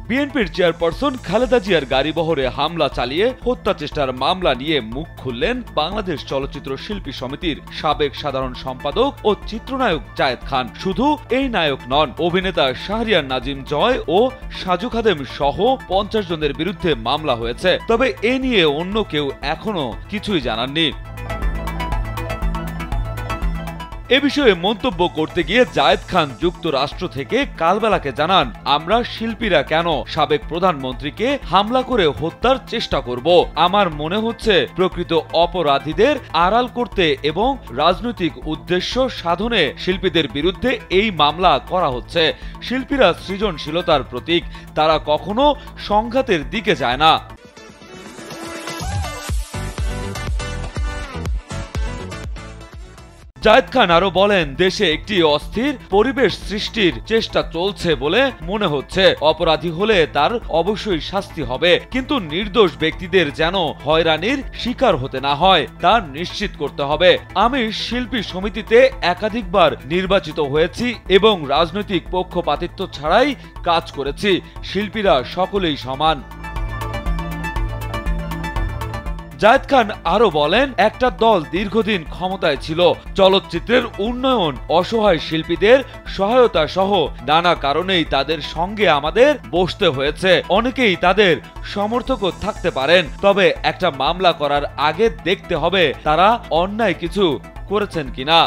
বিএনপির চেয়ারপারসন খালেদা জিয়ার গাড়িবহরে হামলা চালিয়ে হত্যা চেষ্টার মামলা নিয়ে মুখ খুললেন বাংলাদেশ চলচ্চিত্র শিল্পী সমিতির সাবেক সাধারণ সম্পাদক ও চিত্রনায়ক জায়েদ খান। শুধু এই নায়ক নন, অভিনেতা শাহরিয়ার নাজিম জয় ও সাজু খাদেম সহ 50 জনের বিরুদ্ধে মামলা হয়েছে। তবে এ নিয়ে অন্য কেউ এখনো কিছুই জানাননি। এ বিষয়ে মন্তব্য করতে গিয়ে জায়েদ খান যুক্তরাষ্ট্র থেকে কালবেলাকে জানান, আমরা শিল্পীরা কেন সাবেক প্রধানমন্ত্রীকে হামলা করে হত্যার চেষ্টা করব? আমার মনে হচ্ছে প্রকৃত অপরাধীদের আড়াল করতে এবং রাজনৈতিক উদ্দেশ্য সাধনে শিল্পীদের বিরুদ্ধে এই মামলা করা হচ্ছে। শিল্পীরা সৃজনশীলতার প্রতীক, তারা কখনো সংঘাতের দিকে যায় না। জায়েদ খান আরো বলেন, দেশে একটি অস্থির পরিবেশ সৃষ্টির চেষ্টা চলছে বলে মনে হচ্ছে। অপরাধী হলে তার অবশ্যই শাস্তি হবে, কিন্তু নির্দোষ ব্যক্তিদের যেন হয়রানির শিকার হতে না হয় তা নিশ্চিত করতে হবে। আমি শিল্পী সমিতিতে একাধিকবার নির্বাচিত হয়েছি এবং রাজনৈতিক পক্ষপাতিত্ব ছাড়াই কাজ করেছি। শিল্পীরা সকলেই সমান। জায়েদ খান আরো বলেন, একটা দল দীর্ঘদিন ক্ষমতায় ছিল, চলচ্চিত্রের উন্নয়ন, অসহায় শিল্পীদের সহায়তা সহ নানা কারণেই তাদের সঙ্গে আমাদের বসতে হয়েছে। অনেকেই তাদের সমর্থকও থাকতে পারেন, তবে একটা মামলা করার আগে দেখতে হবে তারা অন্যায় কিছু করেছেন কিনা।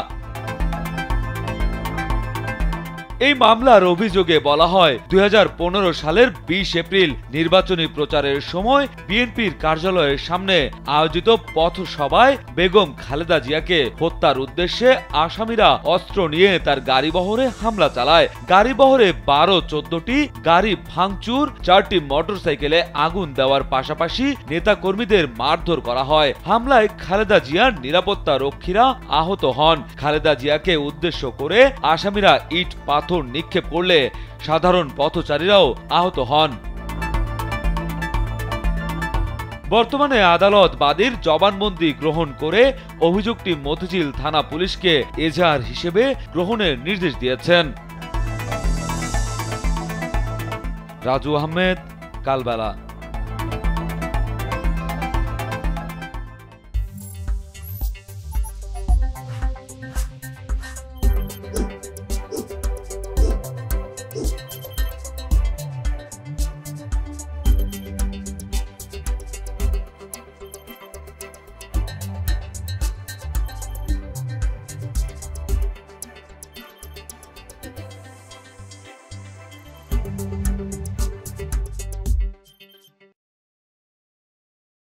এই মামলার অভিযোগে বলা হয়, 2015 সালের 20 এপ্রিল নির্বাচনী প্রচারের সময় বিএনপির কার্যালয়ের সামনে আয়োজিত পথসভায় বেগম খালেদা জিয়াকে হত্যার উদ্দেশ্যে আসামিরা অস্ত্র নিয়ে তার গাড়িবহরে হামলা চালায়। গাড়িবহরে 12-14টি গাড়ি ভাঙচুর, 4টি মোটরসাইকেলে আগুন দেওয়ার পাশাপাশি নেতাকর্মীদের মারধর করা হয়। হামলায় খালেদা জিয়ার নিরাপত্তা রক্ষীরা আহত হন। খালেদা জিয়াকে উদ্দেশ্য করে আসামিরা ইট পাথর নিক্ষেপ করলে সাধারণ পথচারীরাও আহত হন। বর্তমানে আদালত বাদীর জবানবন্দি গ্রহণ করে অভিযোগটি মতিঝিল থানা পুলিশকে এজাহার হিসেবে গ্রহণের নির্দেশ দিয়েছেন। রাজু আহমেদ, কালবেলা।